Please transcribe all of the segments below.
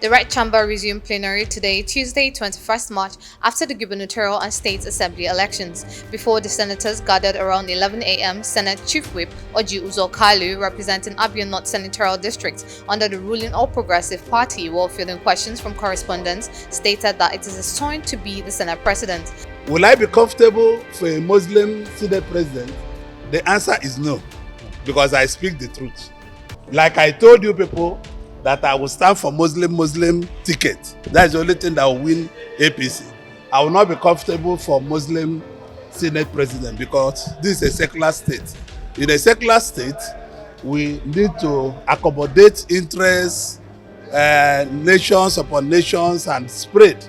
The Right Chamber resumed plenary today, Tuesday, 21st March, after the gubernatorial and state assembly elections. Before the senators gathered around 11 a.m., Senate Chief Whip Orji Kalu, representing Abia North Senatorial District under the ruling All Progressive Party, while fielding questions from correspondents, stated that it is his turn to be the Senate President. Will I be comfortable for a Muslim Senate President? The answer is no, because I speak the truth. Like I told you people, that I will stand for Muslim ticket. That's the only thing that will win APC. I will not be comfortable for Muslim Senate President because this is a secular state. In a secular state, we need to accommodate interests, nations upon nations, and spread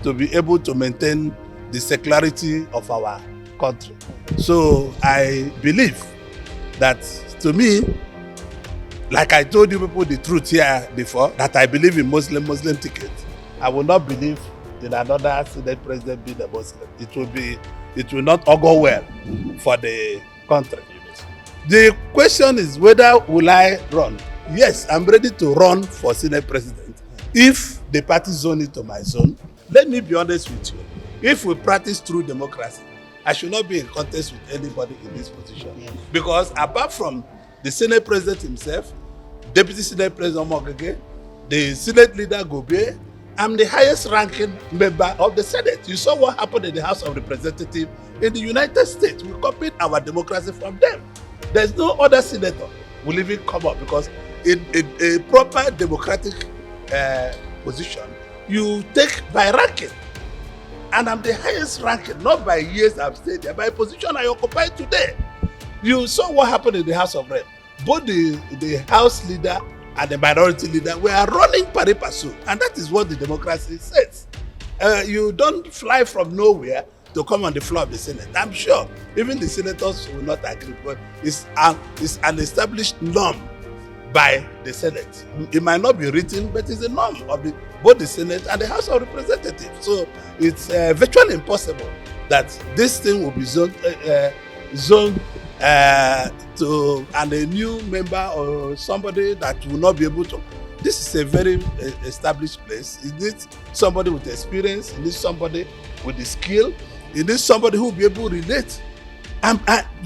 to be able to maintain the secularity of our country. So I believe that, to me, like I told you people the truth here before, that I believe in Muslim ticket. I will not believe in another Senate President being a Muslim. It will not augur well for the country. The question is whether will I run? Yes, I'm ready to run for Senate President. If the party zone it to my zone, let me be honest with you. If we practice true democracy, I should not be in contest with anybody in this position. Yes. Because apart from the Senate President himself, Deputy Senate President Mogege, the Senate Leader Gobe, I'm the highest ranking member of the Senate. You saw what happened in the House of Representatives in the United States. We copied our democracy from them. There's no other senator will even come up because in a proper democratic position, you take by ranking. And I'm the highest ranking, not by years I've stayed there, by position I occupy today. You saw what happened in the House of Rep. Both the House leader and the minority leader were running pari passu, and that is what the democracy says. You don't fly from nowhere to come on the floor of the Senate. I'm sure even the senators will not agree, but it's an established norm by the Senate. It might not be written, but it's a norm of both the Senate and the House of Representatives. So it's virtually impossible that this thing will be zoned to and a new member or somebody that will not be able to. This is a very established place. It needs somebody with experience. It needs somebody with the skill. It needs somebody who will be able to relate.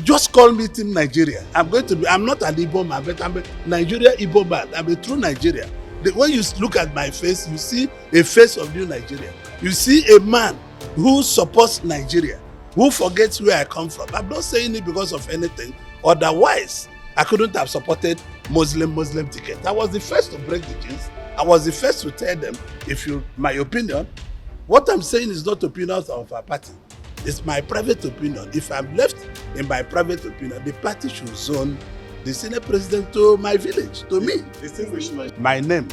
Just call me Team Nigeria. I'm not an Igbo man, but I'm a Nigeria Igbo man. I'm a true Nigerian. When you look at my face, you see a face of new Nigeria. You see a man who supports Nigeria, who forgets where I come from. I'm not saying it because of anything. Otherwise, I couldn't have supported Muslim ticket. I was the first to break the gist. I was the first to tell them, my opinion, what I'm saying is not opinions of a party. It's my private opinion. If I'm left in my private opinion, the party should zone the Senate President to my village, to me. My name,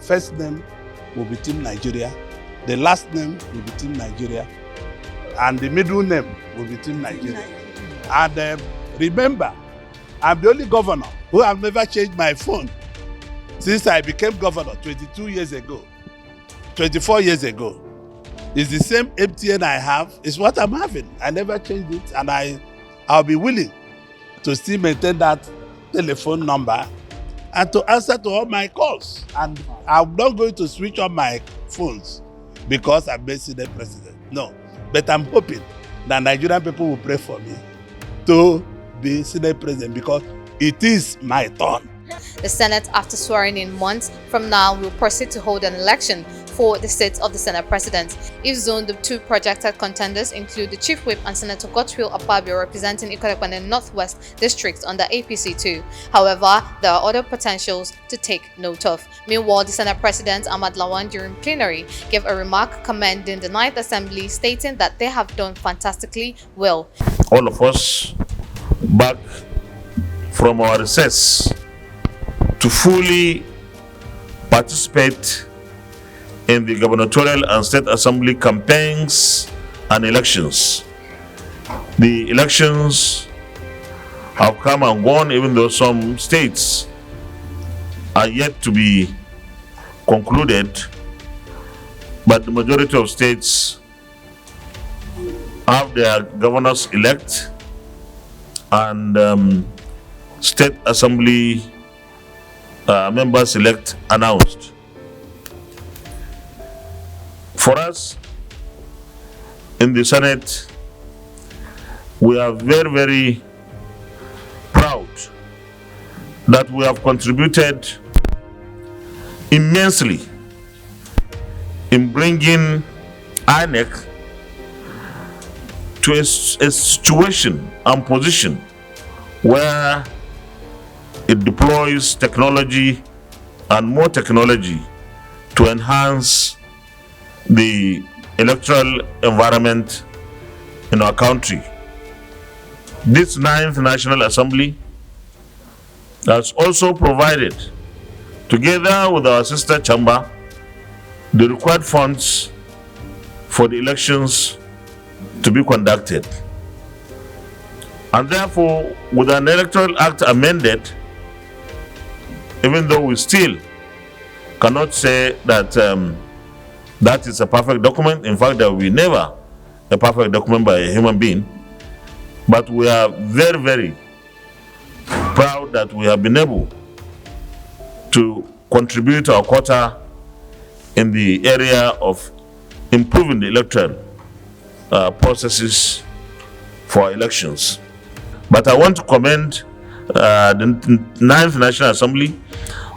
first name will be Team Nigeria. The last name will be Team Nigeria. And the middle name will be Team Nigeria. And remember, I'm the only governor who have never changed my phone since I became governor 22 years ago, 24 years ago. It's the same MTN I have, it's what I'm having. I never changed it, and I'll be willing to still maintain that telephone number and to answer to all my calls. And I'm not going to switch on my phones because I'm made Senate President. No. But I'm hoping that Nigerian people will pray for me to be Senate President because it is my turn. The Senate, after swearing in months from now, will proceed to hold an election for the seat of the Senate President. If zoned, the two projected contenders include the Chief Whip and Senator Godswill Akpabio, representing Ikorekwane Northwest District under APC 2. However, there are other potentials to take note of. Meanwhile, the Senate President Ahmad Lawan during plenary gave a remark commending the 9th Assembly, stating that they have done fantastically well. All of us back from our recess to fully participate in the gubernatorial and state assembly campaigns and elections. The elections have come and gone, even though some states are yet to be concluded, but the majority of states have their governors-elect and state assembly members-elect announced. For us in the Senate, we are very, very proud that we have contributed immensely in bringing INEC to a situation and position where it deploys technology and more technology to enhance the electoral environment in our country. This 9th National Assembly has also provided, together with our sister chamber, the required funds for the elections to be conducted. And therefore, with an electoral act amended, even though we still cannot say that that is a perfect document, in fact, there will be never a perfect document by a human being, but we are very, very proud that we have been able to contribute our quota in the area of improving the electoral processes for elections. But I want to commend the 9th National Assembly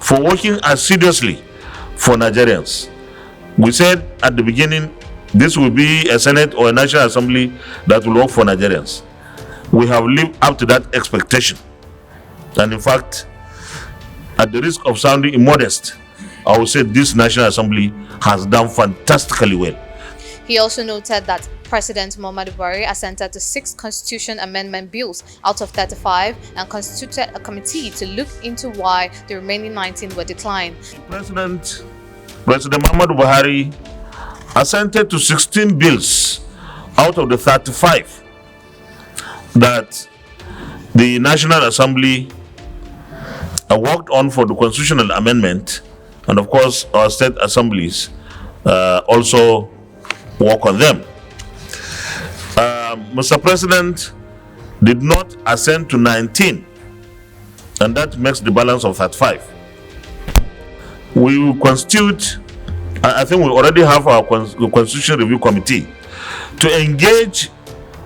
for working assiduously for Nigerians. We said at the beginning, this will be a Senate or a National Assembly that will work for Nigerians. We have lived up to that expectation. And in fact, at the risk of sounding immodest, I will say this National Assembly has done fantastically well. He also noted that President Muhammadu Buhari assented to 6 constitution amendment bills out of 35 and constituted a committee to look into why the remaining 19 were declined. President Muhammadu Buhari assented to 16 bills out of the 35 that the National Assembly worked on for the constitutional amendment, and of course our state assemblies also work on them. Mr. President did not assent to 19, and that makes the balance of 35. We will constitute, I think we already have our Constitution Review Committee to engage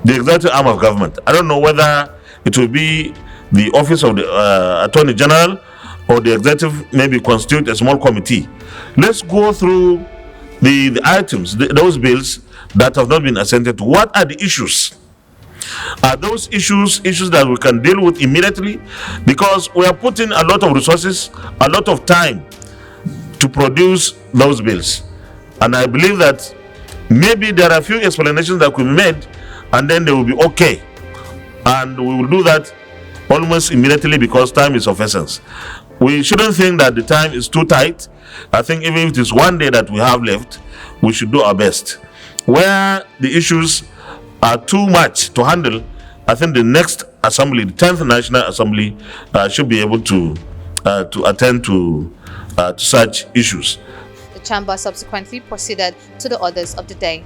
the executive arm of government. I don't know whether it will be the Office of the Attorney General or the executive, maybe constitute a small committee. Let's go through the items, those bills that have not been assented to. What are the issues? Are those issues that we can deal with immediately? Because we are putting a lot of resources, a lot of time to produce those bills. And I believe that maybe there are a few explanations that could be made, and then they will be okay. And we will do that almost immediately because time is of essence. We shouldn't think that the time is too tight. I think even if it is one day that we have left, we should do our best. Where the issues are too much to handle, I think the next assembly, the 10th National Assembly, should be able to attend to such issues. The chamber subsequently proceeded to the orders of the day.